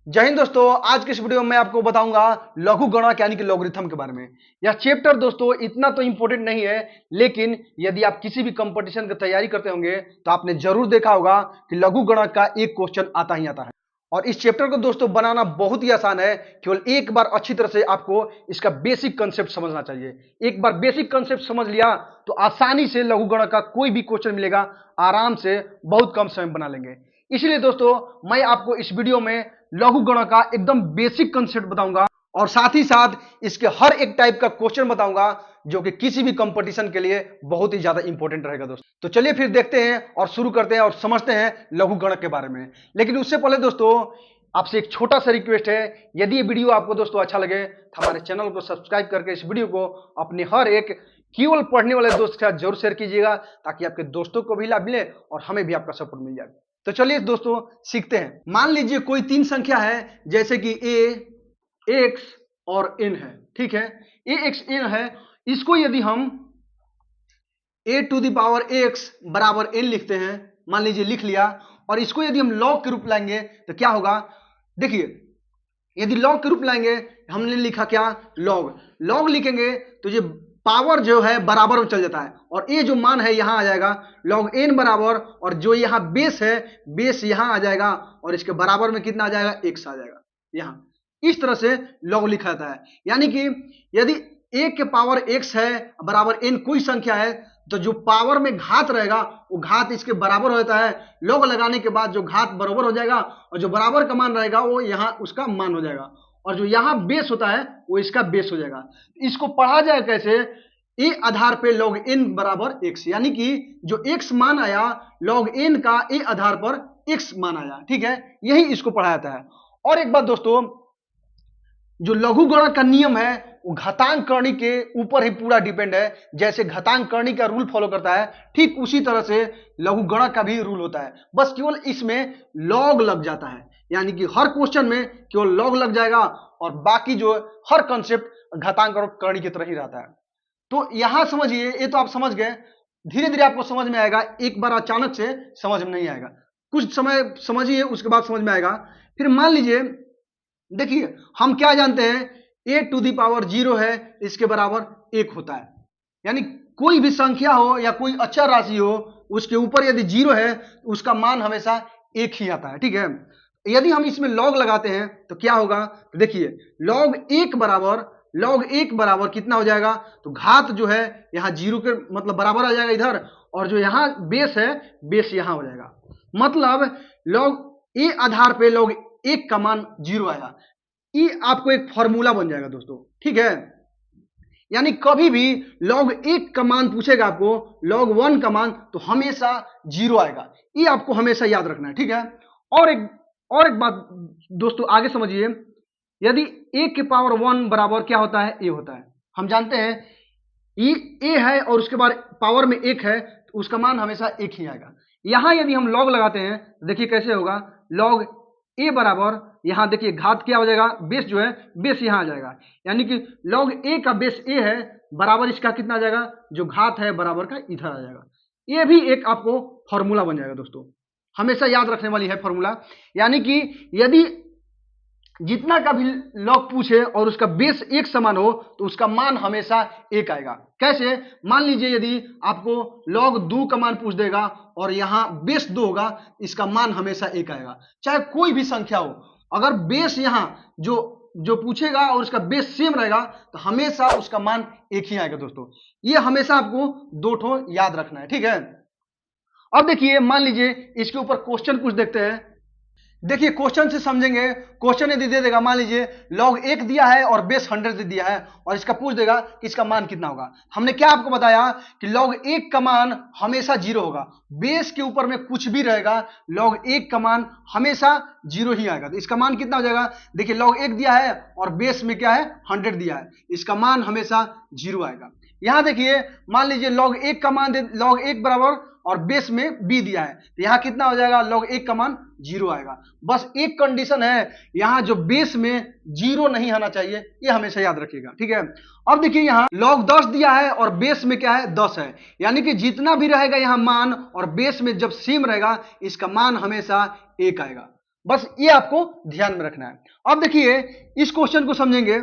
जय हिंद दोस्तों। आज के इस वीडियो में मैं आपको बताऊंगा लघु गणक यानी कि लॉगरिथम के बारे में। यह चैप्टर दोस्तों इतना तो इंपॉर्टेंट नहीं है, लेकिन यदि आप किसी भी कंपटीशन की तैयारी करते होंगे तो आपने जरूर देखा होगा कि लघु गणक का एक क्वेश्चन आता ही आता है। और इस चैप्टर को दोस्तों बनाना बहुत ही आसान है। केवल एक बार अच्छी तरह से आपको इसका बेसिक कंसेप्ट समझना चाहिए। एक बार बेसिक कंसेप्ट समझ लिया तो आसानी से लघु गणक का कोई भी क्वेश्चन मिलेगा, आराम से बहुत कम समय में बना लेंगे। इसलिए दोस्तों मैं आपको इस वीडियो में लघु गणक का एकदम बेसिक कंसेप्ट बताऊंगा और साथ ही साथ इसके हर एक टाइप का क्वेश्चन बताऊंगा जो कि किसी भी कंपटीशन के लिए बहुत ही ज्यादा इंपॉर्टेंट रहेगा दोस्तों। तो चलिए फिर देखते हैं और शुरू करते हैं और समझते हैं लघु गणक के बारे में। लेकिन उससे पहले दोस्तों आपसे एक छोटा सा रिक्वेस्ट है, यदि ये वीडियो आपको दोस्तों अच्छा लगे तो हमारे चैनल को सब्सक्राइब करके इस वीडियो को अपने हर एक केवल पढ़ने वाले दोस्त के साथ जरूर शेयर कीजिएगा, ताकि आपके दोस्तों को भी लाभ मिले और हमें भी आपका सपोर्ट मिल जाए। तो चलिए दोस्तों सीखते हैं। मान लीजिए कोई तीन संख्या है, जैसे कि a, x और n है। ठीक है, a x n है। इसको यदि हम a to the power x बराबर n लिखते हैं, मान लीजिए लिख लिया, और इसको यदि हम लॉग के रूप लाएंगे तो क्या होगा। देखिए, यदि लॉग के रूप लाएंगे, हमने लिखा क्या, लॉग। लॉग लिखेंगे तो ये पावर जो है बराबर में चल जाता है और ये जो मान है यहां आ जाएगा लॉग n बराबर, और जो यहां बेस है बेस यहां आ जाएगा और इसके बराबर में कितना आ जाएगा, x आ जाएगा यहां। इस तरह से लॉग लिखा जाता है। यानी कि यदि a के पावर x है बराबर n कोई संख्या है, तो जो पावर में घात रहेगा वो घात इसके बराबर होता है। लॉग लगाने के बाद जो घात बराबर हो जाएगा और जो बराबर का मान रहेगा वो यहाँ उसका मान हो जाएगा, और जो यहाँ बेस होता है वो इसका बेस हो जाएगा। इसको पढ़ा जाए कैसे, ए आधार पे log n बराबर x, यानी कि जो x मान आया log n का ए आधार पर x मान आया। ठीक है, यही इसको पढ़ा जाता है। और एक बात दोस्तों, जो लघु गणक का नियम है वो घातांक करनी के ऊपर ही पूरा डिपेंड है। जैसे घातांक करनी का रूल फॉलो करता है, ठीक उसी तरह से लघु गणक का भी रूल होता है। बस केवल इसमें लॉग लग जाता है, यानी कि हर क्वेश्चन में केवल लॉग लग जाएगा और बाकी जो हर कॉन्सेप्ट घातांक और करनी की तरह ही रहता है। तो यहां समझिए, ये तो आप समझ गए, धीरे धीरे आपको समझ में आएगा। एक बार अचानक से समझ में नहीं आएगा, कुछ समय समझिए उसके बाद समझ में आएगा। फिर मान लीजिए, देखिए हम क्या जानते हैं, a टू दी पावर 0 है, इसके बराबर 1 होता है। यानी कोई भी संख्या हो या कोई अचर राशि हो, उसके ऊपर यदि 0 है तो उसका मान हमेशा 1 ही आता है। ठीक है, यदि हम इसमें लॉग लगाते हैं तो क्या होगा, तो देखिए लॉग 1 बराबर कितना हो जाएगा, तो घात जो है यहाँ 0 के मतलब बराबर आ जाएगा इधर, और जो यहाँ बेस है बेस यहाँ हो जाएगा। मतलब लॉग ए आधार पे लॉग 1 का मान 0 आएगा। ये आपको एक फॉर्मूला बन जाएगा दोस्तों। ठीक है, यानी कभी भी log 1 का मान पूछेगा आपको, log 1 का मान, तो हमेशा 0 आएगा। ये आपको हमेशा याद रखना है। ठीक है, और एक बात दोस्तों आगे समझिए, यदि a के पावर 1 बराबर क्या होता है, a होता है। हम जानते हैं ये a है और उसके बाद पावर में 1 है, तो उसका मान हमेशा 1 ही आएगा। यहां यदि हम log लगाते हैं तो देखिए कैसे होगा, log a बराबर, यहां देखिए घात क्या हो जाएगा, बेस जो है बेस यहां आ जाएगा। यानी कि log a का बेस a है, बराबर इसका कितना आ जाएगा, जो घात है बराबर का इधर आ जाएगा। ये भी एक आपको फॉर्मूला बन जाएगा दोस्तों, हमेशा याद रखने वाली है फॉर्मूला। यानी कि यदि जितना का भी लॉग पूछे और उसका बेस 1 समान हो तो उसका मान हमेशा 1 आएगा। कैसे, मान लीजिए यदि आपको log 2 का मान पूछ देगा और यहाँ बेस 2 होगा, इसका मान हमेशा 1 आएगा। चाहे कोई भी संख्या हो, अगर बेस यहाँ जो पूछेगा और उसका बेस सेम रहेगा तो हमेशा उसका मान 1 ही आएगा दोस्तों। ये हमेशा आपको दो ठो याद रखना है। ठीक है, अब देखिए मान लीजिए इसके ऊपर क्वेश्चन कुछ देखते हैं। देखिए क्वेश्चन से समझेंगे। क्वेश्चन यदि दे देगा, मान लीजिए log 1 दिया है और बेस 100 दे दिया है, और इसका पूछ देगा कि इसका मान कितना होगा। हमने क्या आपको बताया कि log 1 का मान हमेशा 0 होगा, बेस के ऊपर में कुछ भी रहेगा log 1 का मान हमेशा 0 ही आएगा। तो इसका मान कितना हो जाएगा, देखिए log 1 दिया है और बेस में क्या है 100 दिया है, इसका मान हमेशा 0 आएगा। यहां देखिए मान लीजिए log 1 का मान log 1 बराबर और बेस में b दिया है, तो यहां कितना हो जाएगा, log 1 का मान 0 आएगा। बस एक कंडीशन है, यहां जो बेस में 0 नहीं आना चाहिए, ये हमेशा याद रखिएगा। ठीक है, अब देखिए यहां log 10 दिया है और बेस में क्या है 10 है, यानी कि जितना भी रहेगा यहां मान और बेस में जब सेम रहेगा, इसका मान हमेशा 1 आएगा। बस ये आपको ध्यान में रखना है। अब देखिए इस क्वेश्चन को समझेंगे।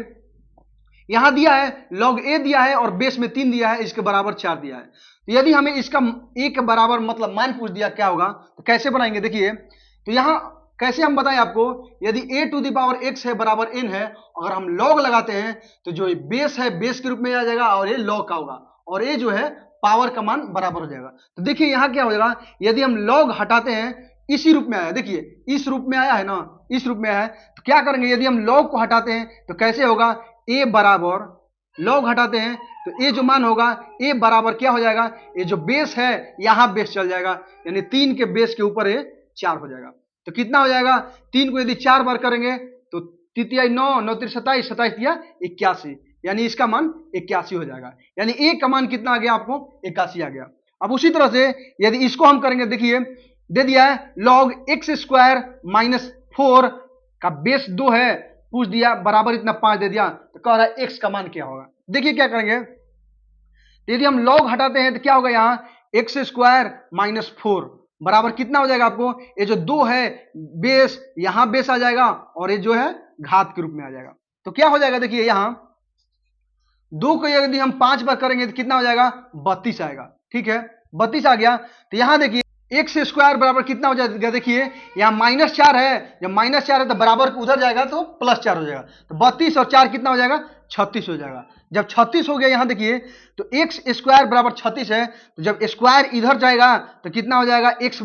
यहां दिया है log a दिया है और बेस में 3 दिया है, इसके बराबर 4 दिया है। तो यदि हमें इसका a के बराबर मतलब मान पूछ दिया क्या होगा, तो कैसे बनाएंगे देखिए। तो यहां कैसे हम बताएं आपको, यदि a to the power x है बराबर n है, अगर हम log लगाते हैं तो जो बेस है बेस के रूप में आ जाएगा और ये log का होगा, और ये जो है पावर का मान बराबर हो जाएगा। तो देखिए यहां क्या हो जाएगा, यदि हम log हटाते हैं, इसी रूप में आया, देखिए इस रूप में आया है ना, इस रूप में आया है, तो क्या करेंगे, यदि हम log को हटाते हैं तो कैसे होगा, a बराबर log हटाते हैं तो a जो मान होगा a बराबर क्या हो जाएगा, ये जो बेस है यहां बेस चल जाएगा, यानी 3 के बेस के ऊपर ये 4 हो जाएगा। तो कितना हो जाएगा, 3 को यदि 4 बार करेंगे तो 3 9 9 3 27 27 दिया 81, यानी इसका मान 81 हो जाएगा। यानी a का मान कितना आ गया आपको, 81 आ गया। अब उसी तरह से यदि इसको हम करेंगे, देखिए दे दिया है log x स्क्वायर माइनस 4 का बेस 2 है, पूछ दिया बराबर इतना 5 दे दिया, तो कह रहा है x का मान क्या होगा। देखिए क्या करेंगे, यदि हम log हटाते हैं तो क्या होगा, यहाँ x स्क्वायर माइनस 4 बराबर कितना हो जाएगा आपको, ये जो 2 है बेस यहां बेस आ जाएगा और ये जो है घात के रूप में आ जाएगा। तो क्या हो जाएगा, देखिए यहां 2 को यदि हम 5 बार करेंगे तो कितना हो जाएगा, 32 आएगा। ठीक है, 32 आ गया। तो यहां देखिए एक्स स्क्वायर बराबर कितना हो जाएगा, देखिए यहाँ -4 है, जब -4 है तो बराबर उधर जाएगा तो +4 हो जाएगा, तो 32 और 4 कितना हो जाएगा, 36 हो जाएगा। जब 36 हो गया यहाँ देखिए, तो एक्स स्क्वायर बराबर 36 है, तो जब स्क्वायर इधर जाएगा तो कितना हो जाएगा, एक्स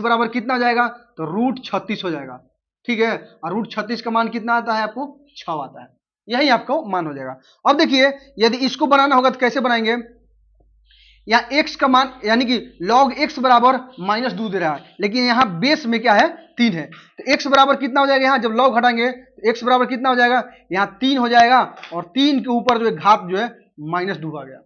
बराबर कितना हो जाएगा, तो √36 हो जाएगा। ठीक है, और √36 का मान कितना आता है आपको, 6 आता है, यही आपको मान हो जाएगा। अब देखिए यदि इसको बनाना होगा तो कैसे बनाएंगे, या x का मान यानी कि log x बराबर -2 दे रहा है, लेकिन यहाँ बेस में क्या है, 3 है, तो x बराबर कितना हो जाएगा, यहाँ जब log हटाएंगे तो x बराबर कितना हो जाएगा, यहाँ 3 हो जाएगा, और 3 के ऊपर जो है घात जो है -2 आ गया।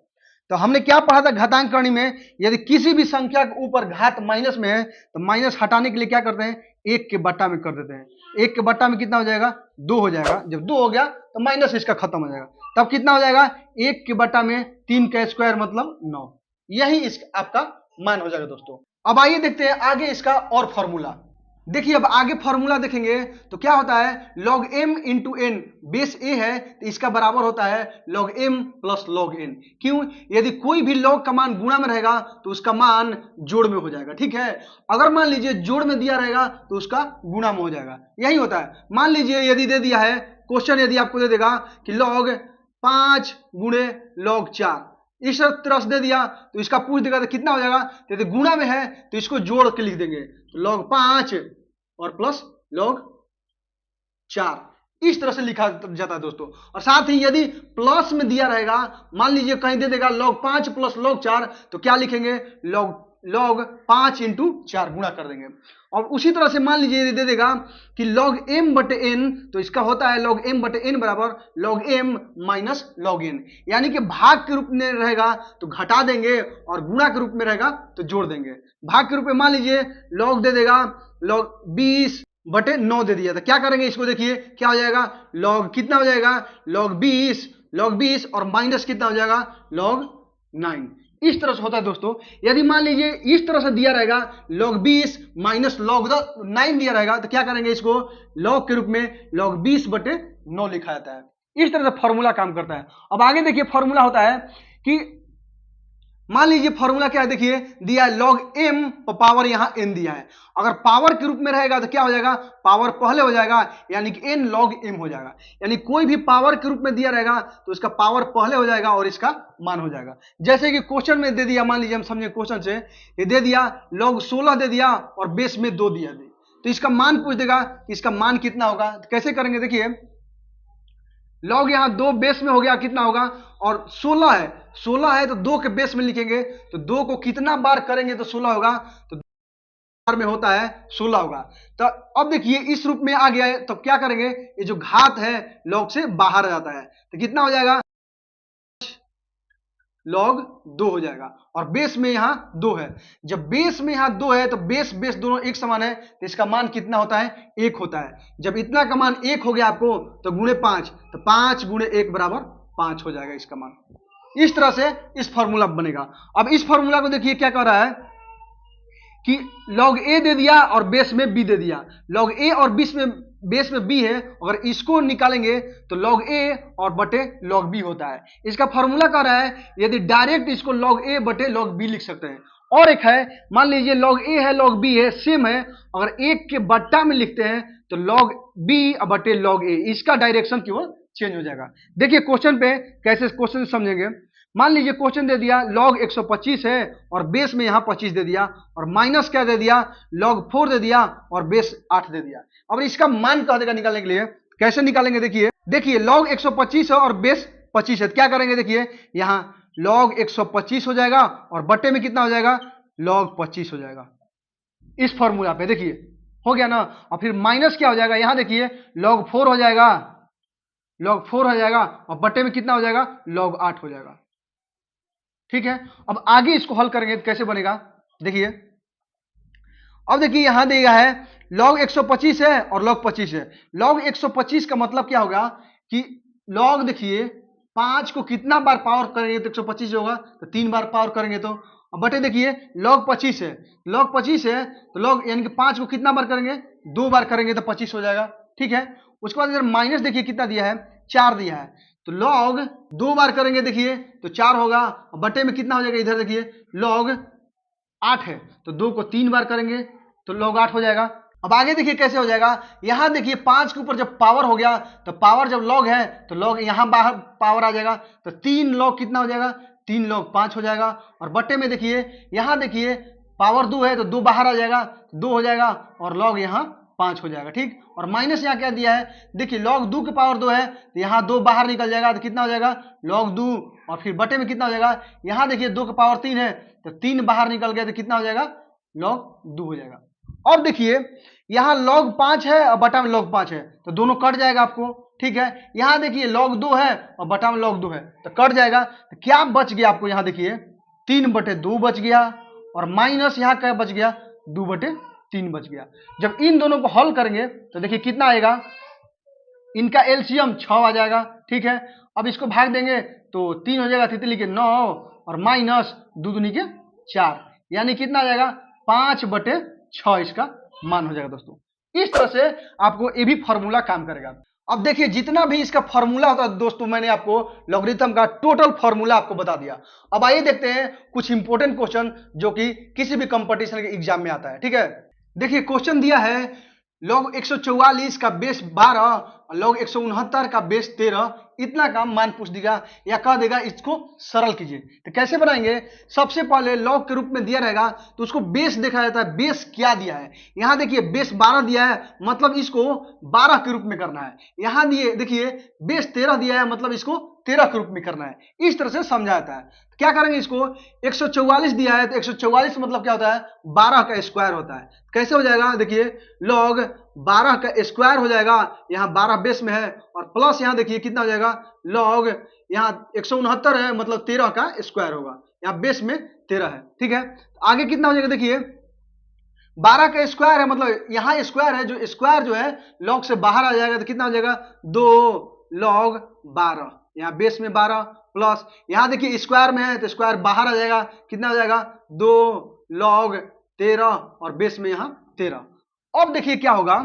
तो हमने क्या पढ़ा था घातांक करनी में, यदि किसी भी संख्या के ऊपर घात माइनस में है तो माइनस हटाने के लिए क्या करते हैं, 1 के बट्टा में कर देते हैं। 1 के बट्टा में कितना हो जाएगा, 2 हो जाएगा, जब 2 हो गया तो माइनस इसका खत्म हो जाएगा, तब कितना हो जाएगा, 1 के बट्टा में 3 का स्क्वायर मतलब 9, यही इस आपका मान हो जाएगा दोस्तों। अब आइए देखते हैं आगे इसका और फॉर्मूला। देखिए अब आगे फॉर्मूला देखेंगे तो क्या होता है, log m into n, base a है तो इसका बराबर होता है log m plus log n। क्यों, यदि कोई भी log का मान गुणा में रहेगा तो उसका मान जोड़ में हो जाएगा। ठीक है, अगर मान लीजिए जोड़ में दिया रहेगा तो उसका गुणा में हो जाएगा, यही होता है। मान लीजिए यदि दे दिया है क्वेश्चन, यदि आपको दे देगा कि log 5 गुणे log 4, इस तरह से दे दिया तो इसका पूछ देगा तो कितना हो जाएगा, यदि गुणा में है तो इसको जोड़ के लिख देंगे, तो log 5 और प्लस log 4, इस तरह से लिखा जाता है दोस्तों। और साथ ही यदि प्लस में दिया रहेगा, मान लीजिए कहीं दे देगा log 5 प्लस log 4, तो क्या लिखेंगे, log 5 इंटू 4 गुणा कर देंगे। और उसी तरह से मान लीजिए यदि दे देगा कि log m बटे n, तो इसका होता है log m बटे n बराबर log m minus log n, यानी कि भाग के रूप में रहेगा तो घटा देंगे और गुणा के रूप में रहेगा तो जोड़ देंगे। भाग के रूप में मान लीजिए log दे देगा log 20 बटे 9 दे दिया, तो क्या करेंगे इसको, देखिए क्या हो जाएगा, log कितना हो जाएगा, log 20 और माइनस कितना हो जाएगा, log 9। इस तरह से होता है दोस्तों। यदि मान लीजिए इस तरह से दिया रहेगा log 20 माइनस log 9 दिया रहेगा, तो क्या करेंगे, इसको log के रूप में log 20 बटे 9 लिखा जाता है। इस तरह से फॉर्मूला काम करता है। अब आगे देखिए फॉर्मूला होता है कि मान लीजिए फॉर्मूला क्या है, देखिए दिया है log m पावर यहां n दिया है, अगर पावर के रूप में रहेगा तो क्या हो जाएगा, पावर पहले हो जाएगा, यानी कि n log m हो जाएगा। यानी कोई भी पावर के रूप में दिया रहेगा तो इसका पावर पहले हो जाएगा और इसका मान हो जाएगा। जैसे कि क्वेश्चन में दे दिया, मान लीजिए हम समझे क्वेश्चन से, ये दे दिया log 16 दे दिया और बेस में 2 दिया, तो इसका मान पूछ देगा कि इसका मान कितना होगा। तो कैसे करेंगे, देखिए log यहाँ 2 बेस में हो गया, कितना होगा, और 16 है तो 2 के बेस में लिखेंगे, तो 2 को कितना बार करेंगे तो 16 होगा, तो 2 बार में होता है 16 होगा। तो अब देखिए इस रूप में आ गया है, तो क्या करेंगे, ये जो घात है log से बाहर आ जाता है, तो कितना हो जाएगा, log 2 हो जाएगा, और बेस में यहां 2 है। जब बेस में यहां 2 है तो बेस दोनों एक समान है, तो इसका मान कितना होता है, 1 होता है। जब इतना का मान 1 हो गया आपको, तो गुणे 5, तो 5 गुणे 1 बराबर 5 हो जाएगा इसका मान। इस तरह से इस फॉर्मूला बनेगा। अब इस फॉर्मूला को देखिए क्या कह रहा है, कि log a दे दिया और बेस में b दे दिया, log a और बेस में b है, अगर इसको निकालेंगे तो log a और बटे log b होता है। इसका फॉर्मूला कह रहा है यदि डायरेक्ट इसको log a बटे log b लिख सकते हैं। और एक है, मान लीजिए log a है log b है, सेम है, अगर एक के बट्टा में लिखते हैं तो log b बटे log a, इसका डायरेक्शन क्यों चेंज हो जाएगा। देखिए क्वेश्चन पे कैसे क्वेश्चन समझेंगे। मान लीजिए क्वेश्चन दे दिया log 125 है और बेस में यहां 25 दे दिया, और माइनस क्या दे दिया, log 4 दे दिया और बेस 8 दे दिया। अब इसका मान कह देगा निकालने के लिए, कैसे निकालेंगे, देखिए log 125 है और बेस 25 है, क्या करेंगे, देखिए यहां log 125 हो जाएगा और बट्टे में कितना हो जाएगा, log 25 हो जाएगा। इस फॉर्मूला पे देखिए हो गया ना। और फिर माइनस क्या हो जाएगा, यहां देखिए log 4 हो जाएगा, log 4 हो जाएगा और बट्टे में कितना हो जाएगा, log 8 हो जाएगा। ठीक है, अब आगे इसको हल करेंगे तो कैसे बनेगा, देखिए अब देखिए यहां दिया है log 125 है और log 25 है। log 125 का मतलब क्या होगा कि log देखिए 5 को कितना बार पावर करेंगे तो 125 होगा, तो 3 बार पावर करेंगे तो, बटे देखिए log 25 है, log 25 है तो log यानी कि 5 को कितना बार करेंगे, 2 बार करेंगे तो 25 हो जाएगा। ठीक है, उसके बाद इधर माइनस देखिए कितना दिया है, 4 दिया है, तो log 2 बार करेंगे देखिए तो 4 होगा, बटे में कितना हो जाएगा, इधर देखिए log 8 है तो 2 को 3 बार करेंगे तो log 8 हो जाएगा। अब आगे देखिए कैसे हो जाएगा, यहां देखिए 5 के ऊपर जब पावर हो गया तो पावर जब log है तो log यहां बाहर पावर आ जाएगा, तो 3 log कितना हो जाएगा, 3 log 5 हो जाएगा। और बट्टे में देखिए यहां देखिए पावर 2 है तो 2 बाहर आ जाएगा, 2 हो जाएगा और log यहां 5 हो जाएगा। ठीक, और माइनस यहाँ क्या दिया है, देखिए log 2 की पावर 2 है तो यहाँ 2 बाहर निकल जाएगा तो कितना हो जाएगा, log 2, और फिर बटे में कितना हो जाएगा, यहाँ देखिए 2 की पावर 3 है तो 3 बाहर निकल गया तो कितना हो जाएगा, log 2 हो जाएगा। और देखिए यहाँ log 5 है और बटा में log 5 है तो दोनों कट जाएगा आपको। ठीक है, यहाँ देखिए log 2 है और बटा में log 2 है तो कट जाएगा, तो क्या बच गया आपको, यहाँ देखिए 3/2 बच गया और माइनस यहाँ क्या बच गया, 2/3 बच गया। जब इन दोनों को हल करेंगे तो देखिए कितना आएगा, इनका एलसीएम 6 आ जाएगा। ठीक है, अब इसको भाग देंगे तो 3 हो जाएगा, तितली के 9 और माइनस 2 दूनी के 4, यानी कितना आ जाएगा, 5/6 इसका मान हो जाएगा। दोस्तों इस तरह से आपको ये भी फॉर्मूला काम करेगा। अब देखिए जितना भी इसका फॉर्मूला होता है दोस्तों, मैंने आपको लॉगरिथम का टोटल फॉर्मूला आपको बता दिया। अब आइए देखते हैं कुछ इंपॉर्टेंट क्वेश्चन जो कि किसी भी कंपटीशन के एग्जाम में आता है। ठीक है, देखिए क्वेश्चन दिया है log 144 का बेस 12 और log 169 का बेस 13, इतना का मान पूछ देगा या कह देगा इसको सरल कीजिए। तो कैसे बनाएंगे, सबसे पहले log के रूप में दिया रहेगा तो उसको बेस देखा जाता है, बेस क्या दिया है। यहां देखिए बेस 12 दिया है मतलब इसको 12 के रूप में करना है, यहां दिए देखिए बेस 13 दिया है मतलब इसको 13 के रूप में करना है। इस तरह से समझा जाता है। क्या करेंगे, इसको 144 दिया है तो 144 मतलब क्या होता है, 12 का स्क्वायर होता है। कैसे हो जाएगा, देखिए log 12 का स्क्वायर हो जाएगा, यहाँ 12 बेस में है और प्लस यहाँ देखिए कितना हो जाएगा, log यहाँ 169 है मतलब 13 का स्क्वायर होगा, यहाँ बेस में 13 है। ठीक है, आगे कितना हो जाएगा, देखिए 12 का स्क्वायर है मतलब यहाँ स्क्वायर है, जो स्क्वायर जो है log से बाहर आ जाएगा तो कितना हो जाएगा, 2 log 12, यहाँ बेस में 12 प्लस यहाँ देखिए स्क्वायर में है तो स्क्वायर बाहर आ जाएगा, कितना हो जाएगा, 2 log 13 और बेस में यहाँ 13। अब देखिए क्या होगा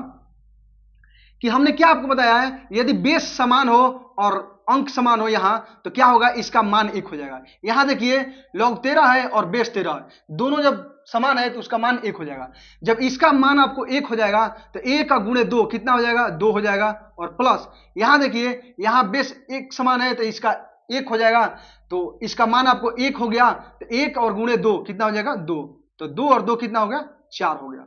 कि हमने क्या आपको बताया है, यदि बेस समान हो और अंक समान हो यहाँ तो क्या होगा, इसका मान 1 हो जाएगा। यहाँ देखिए log 13 है और बेस 13 है, दोनों जब समान है तो उसका मान 1 हो जाएगा। जब इसका मान आपको 1 हो जाएगा तो 1 का गुणे 2 कितना हो जाएगा, 2 हो जाएगा। और प्लस यहाँ देखिए यहाँ बेस 1 समान है तो इसका 1 हो जाएगा, तो इसका मान आपको 1 हो गया तो 1 और गुणे 2 कितना हो जाएगा, 2, तो 2 और 2 कितना हो गया, 4 हो गया।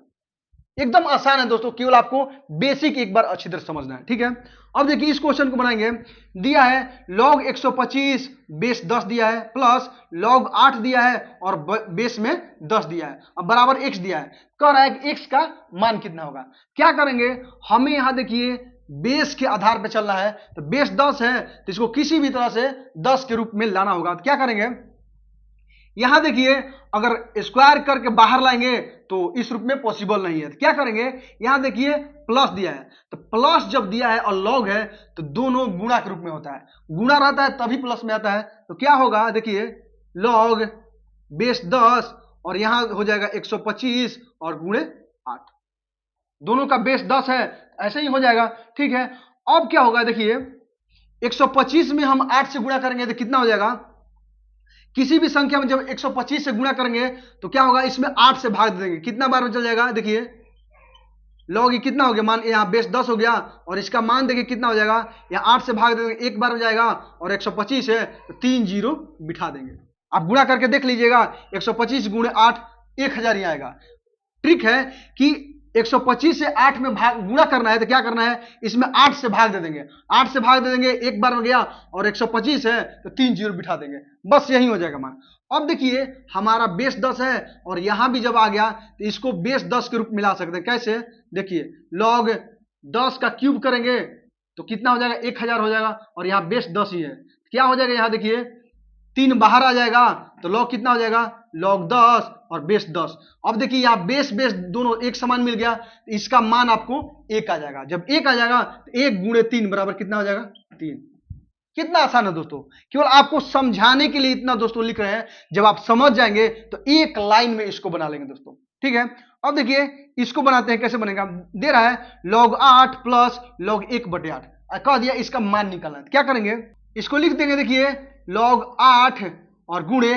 एकदम आसान है दोस्तों, केवल आपको बेसिक एक बार अच्छी तरह समझना है। ठीक है, अब देखिए इस क्वेश्चन को बनाएंगे, दिया है log 125 बेस 10 दिया है प्लस log 8 दिया है और बेस में 10 दिया है, अब बराबर x दिया है, कह रहा है कि x का मान कितना होगा। क्या करेंगे, हमें यहां देखिए बेस के आधार पर चलना है, तो बेस 10 है तो इसको किसी भी तरह से 10 के रूप में लाना होगा। तो क्या करेंगे, यहां देखिए अगर स्क्वायर करके बाहर लाएंगे तो इस रूप में पॉसिबल नहीं है, तो क्या करेंगे, यहां देखिए प्लस दिया है तो प्लस जब दिया है और लॉग है तो दोनों गुणा के रूप में होता है, गुणा रहता है तभी प्लस में आता है। तो क्या होगा, देखिए log बेस 10 और यहां हो जाएगा 125 और गुणे 8, दोनों का बेस 10 है, ऐसे ही हो जाएगा। ठीक है, अब क्या होगा देखिए 125 में हम 8 से गुणा करेंगे तो कितना हो जाएगा, किसी भी संख्या में जब 125 से गुणा करेंगे तो क्या होगा, इसमें 8 से भाग दे देंगे, कितना बार में चल जाएगा, देखिए लॉग ये कितना हो गया, मान यहाँ बेस 10 हो गया और इसका मान देखिए कितना हो जाएगा, यहाँ 8 से भाग दे देंगे, एक बार हो जाएगा और 125 है तो 3 जीरो बिठा देंगे। आप गुणा करके देख लीजिएगा, 125 गुणे 8 1000 ही आएगा। ट्रिक है कि 125 से 8 में भाग गुणा करना है तो क्या करना है, इसमें 8 से भाग दे देंगे, 8 से भाग दे देंगे, एक बार में गया और 125 है तो 3 जीरो बिठा देंगे, बस यही हो जाएगा मान। अब देखिए हमारा बेस 10 है और यहां भी जब आ गया तो इसको बेस 10 के रूप में मिला सकते हैं, कैसे, देखिए लॉग 10 का क्यूब करेंगे तो कितना हो जाएगा, 1000 हो जाएगा और यहाँ बेस 10 ही है, क्या हो जाएगा, यहाँ देखिए 3 बाहर आ जाएगा तो लॉग कितना हो जाएगा, लॉग 10 और बेस 10। अब देखिए यहाँ बेस बेस दोनों एक समान मिल गया, इसका मान आपको 1 आ जाएगा, जब 1 आ जाएगा तो 1 गुणे 3 बराबर कितना हो जाएगा, 3। कितना आसान है दोस्तों, केवल आपको समझाने के लिए इतना दोस्तों लिख रहे हैं, जब आप समझ जाएंगे तो एक लाइन में इसको बना लेंगे दोस्तों। ठीक है, अब देखिए इसको बनाते हैं, कैसे बनेगा, दे रहा है log 8 प्लस log 1/8, कह दिया इसका मान निकालना है, क्या करेंगे, इसको लिख देंगे, देखिए log 8 और गुणे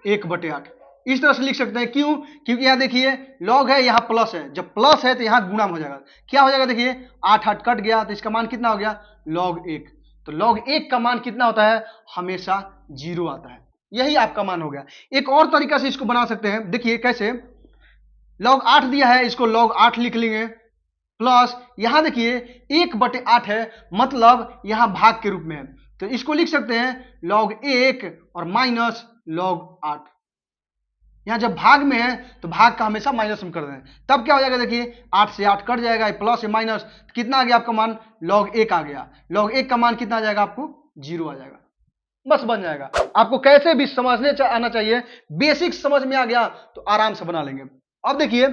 1/8, इस तरह से लिख सकते हैं, क्यों, क्योंकि यहाँ देखिए log है, यहाँ प्लस है, जब प्लस है तो यहाँ गुणा हो जाएगा, क्या हो जाएगा, देखिए 8 कट गया तो इसका मान कितना हो गया, log 1, तो log 1 का मान कितना होता है, हमेशा 0 आता है, यही आपका मान हो गया। एक और तरीका से इसको बना सकते हैं, देखिए कैसे, log 8 दिया है, इसको log 8 लिख लेंगे, प्लस यहां देखिए 1/8 है, मतलब यहां भाग के रूप में है, तो इसको लिख सकते हैं log 1 और माइनस log 8, यहां जब भाग में है तो भाग का हमेशा माइनस में कर दें, तब क्या हो जाएगा, देखिए 8 से 8 कट जाएगा, प्लस या माइनस, कितना आ गया आपका मान, log 1 आ गया, log 1 का मान कितना आ जाएगा, आपको 0 आ जाएगा, बस बन जाएगा। आपको कैसे भी समझने आना चाहिए, बेसिक समझ में आ गया तो आराम से बना लेंगे। अब देखिए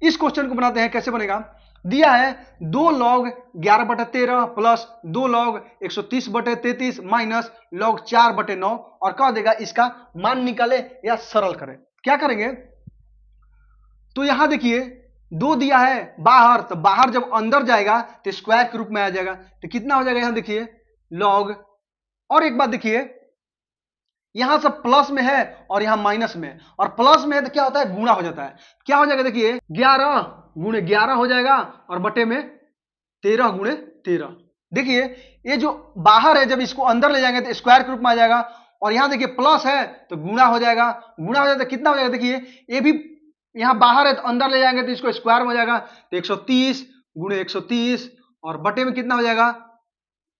इस क्वेश्चन को बनाते हैं, कैसे बनेगा, दिया है 2 log 11/13 plus 2 log 130/33 minus log 4/9 और कह देगा इसका मान निकाले या सरल करें, क्या करेंगे, तो यहां देखिए 2 दिया है बाहर, तो बाहर जब अंदर जाएगा तो स्क्वायर के रूप में आ जाएगा, तो कितना हो जाएगा, यहां देखिए log, और एक बात देखिए यहां सब प्लस में है और यहां माइनस में, और प्लस में है तो क्या होता है, गुणा हो जाता है, क्या हो जाएगा, देखिए 11 गुणे 11 हो जाएगा और बटे में 13 गुणे 13, देखिए ये जो बाहर है जब इसको अंदर ले जाएंगे तो स्क्वायर के रूप में आ जाएगा, और यहां देखिए प्लस है तो गुणा हो जाएगा, गुणा हो जाएगा तो कितना हो जाएगा, देखिए ये भी यहां बाहर है तो अंदर ले जाएंगे तो इसको स्क्वायर में हो जाएगा, तो 130 गुणे 130 और बटे में कितना हो जाएगा,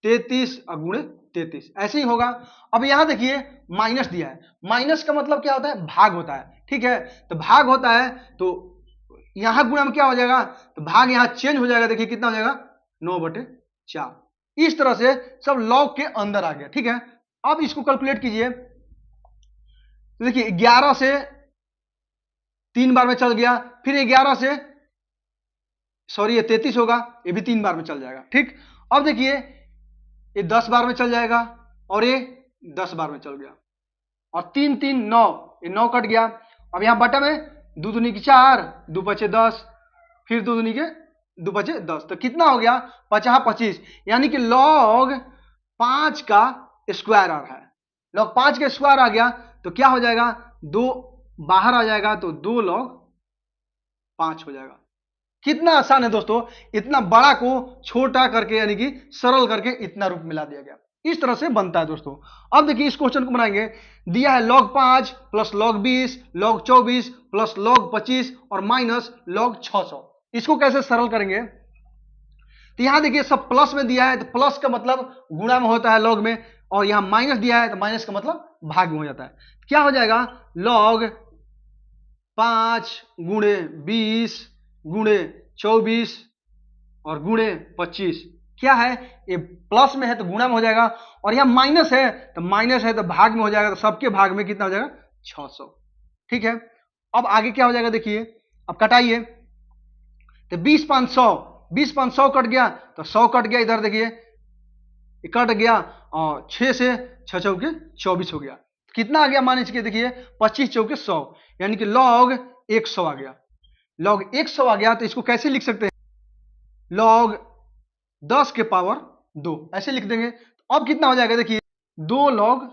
33 और गुणे 33, ऐसे ही होगा। अब यहां देखिए माइनस दिया है, माइनस का मतलब क्या होता है, भाग होता है, ठीक है, तो भाग होता है तो यहां गुणा में क्या हो जाएगा, तो भाग यहां चेंज हो जाएगा, देखिए कितना हो जाएगा, 9/4, इस तरह से सब लॉग के अंदर आ गया। ठीक है, अब इसको कैलकुलेट कीजिए, तो देखिए 11 से 3 बार में चल गया, फिर 11 से सॉरी ये 33 होगा, ये भी 3 बार में चल जाएगा। ठीक, अब देखिए ये 10 बार में चल जाएगा और ये 10 बार में चल गया, और 3 3 9, ये 9 कट गया, अब यहां बटा में 2 दूनी की 4, 2 पचे 10, फिर 2 दूनी के 2 पचे 10, तो कितना हो गया, 50 25, यानी कि log 5 का स्क्वायर आ रहा है, log 5 का स्क्वायर आ गया तो क्या हो जाएगा, 2 बाहर आ जाएगा तो 2 log 5 हो जाएगा। कितना आसान है दोस्तों, इतना बड़ा को छोटा करके यानी कि सरल करके इतना रूप मिला दिया गया, इस तरह से बनता है दोस्तों। अब देखिए इस क्वेश्चन को बनाएंगे, दिया है log 5 plus log 20 log 24 plus log 25 और माइनस log 600, इसको कैसे सरल करेंगे, तो यहां देखिए सब प्लस में दिया है तो प्लस का मतलब गुणा में होता है log में, और यहां माइनस दिया है तो माइनस का मतलब भाग में हो जाता है, क्या हो जाएगा, log 5 गुणे 20 गुणे 24 और गुणे 25, क्या है, ये प्लस में है तो गुणा में हो जाएगा, और यहां माइनस है तो भाग में हो जाएगा, तो सबके भाग में कितना हो जाएगा, 600। ठीक है, अब आगे क्या हो जाएगा, देखिए अब कटाइए, तो 20 5 100 कट गया तो 100 कट गया, इधर देखिए कट गया और 6 से 6 चौके 24 हो गया, कितना आ गया मान लीजिए, देखिए 25 चौके 100, यानी कि log 100 आ गया। log 100 आ गया तो इसको कैसे लिख सकते हैं, log 10 के पावर 2 ऐसे लिख देंगे। तो अब कितना हो जाएगा, देखिए 2 log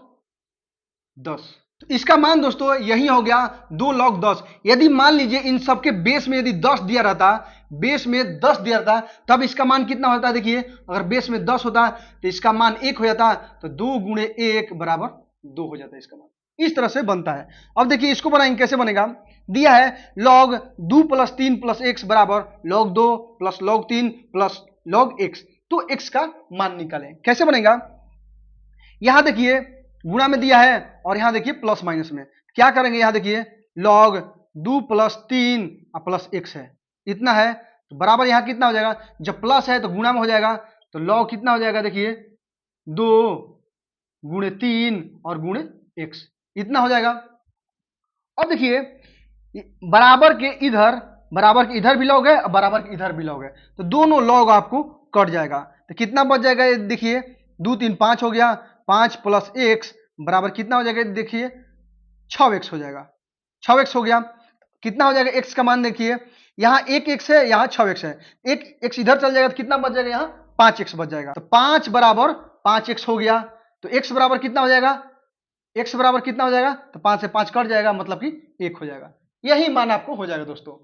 10। तो इसका मान दोस्तों यही हो गया 2 log 10। यदि मान लीजिए इन सबके बेस में यदि 10 दिया रहता, बेस में 10 दिया रहता, तब इसका मान कितना होता है, देखिए अगर बेस में 10 होता तो इसका मान 1 हो जाता, तो 2 गुणे 1 बराबर 2 हो जाता है इसका मान। इस तरह से बनता है। अब देखिए इसको बनाएंगे, कैसे बनेगा, दिया है log 2 प्लस 3 प्लस x बराबर log 2 plus log 3 plus log x। तो x का मान निकालें, कैसे बनेगा, यहां देखिए गुणा में दिया है और यहां देखिए प्लस माइनस में। क्या करेंगे, यहां देखिए log 2 प्लस 3 प्लस x है, इतना है, तो बराबर यहां कितना हो जाएगा, जब प्लस है तो गुणा में हो जाएगा, तो log कितना हो जाएगा, देखिए 2 गुणे 3 और गुणे x, इतना हो जाएगा। अब देखिए बराबर के इधर भी log है और बराबर के इधर भी log है, तो दोनों log आपको कट जाएगा, तो कितना बच जाएगा, देखिए 2 3 5 हो गया, 5 प्लस x बराबर कितना हो जाएगा, देखिए 6x हो जाएगा, 6x हो गया। कितना हो जाएगा x का मान, देखिए यहाँ 1x है, यहाँ 6x है, एक x इधर चल जाएगा तो कितना बच जाएगा, यहाँ 5x बच जाएगा, तो 5 बराबर 5x हो गया। तो x बराबर कितना हो जाएगा, x बराबर कितना हो जाएगा, तो 5 से 5 कट जाएगा, मतलब कि 1 हो जाएगा। यही मान आपको हो जाएगा दोस्तों।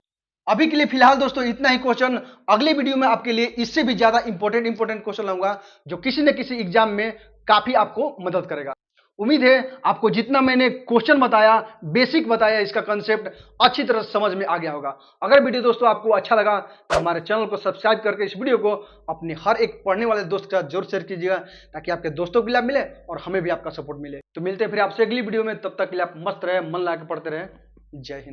अभी के लिए फिलहाल दोस्तों इतना ही क्वेश्चन। अगले वीडियो में आपके लिए इससे भी ज्यादा इंपॉर्टेंट क्वेश्चन लाऊंगा, जो किसी न किसी एग्जाम में काफी आपको मदद करेगा। उम्मीद है आपको जितना मैंने क्वेश्चन बताया, बेसिक बताया, इसका कंसेप्ट अच्छी तरह से समझ में आ गया होगा। अगर वीडियो दोस्तों आपको अच्छा लगा तो हमारे चैनल को सब्सक्राइब करके इस वीडियो को अपने हर एक पढ़ने वाले दोस्त के साथ जरूर शेयर कीजिएगा, ताकि आपके दोस्तों को भी लाभ मिले और हमें भी आपका सपोर्ट मिले। तो मिलते हैं फिर आपसे अगली वीडियो में, तब तक के लिए आप मस्त रहे, मन लगा के पढ़ते रहे। जय हिंद।